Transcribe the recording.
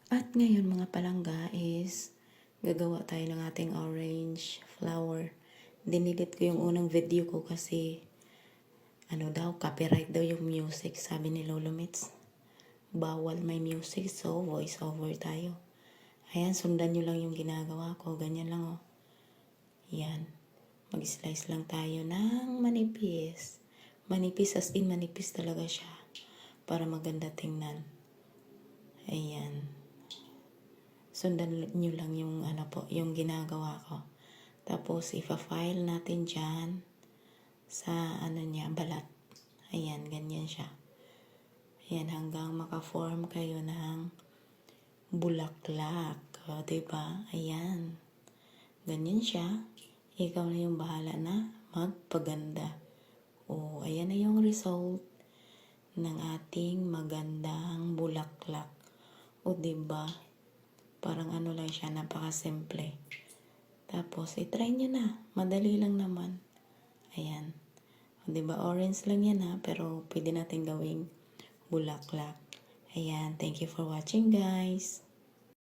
At ngayon mga palangga is gagawa tayo ng ating orange flower. Dinilit ko yung unang video ko kasi copyright daw yung music, sabi ni Lolo Mitz. Bawal may music, so voice over tayo. Ayan, sundan nyo lang yung ginagawa ko. Ganyan lang oh. Yan. Mag-slice lang tayo ng manipis. Manipis as in manipis talaga siya. Para maganda tingnan. Ayan. Sundan nyo lang yung yung ginagawa ko. Tapos ipa-file natin dyan sa balat. Ayan, ganyan siya. Ayan, hanggang maka-form kayo ng bulaklak. O, diba? Ayan. Ganyan siya. Ikaw na yung bahala na magpaganda. O, ayan na yung result ng ating magandang bulaklak. O, diba? Parang lang siya, napaka-simple. Tapos, i-try nyo na. Madali lang naman. Ayan. O, diba? Orange lang yan ha, pero pwede natin gawing bulaklak. Ayan. Thank you for watching guys.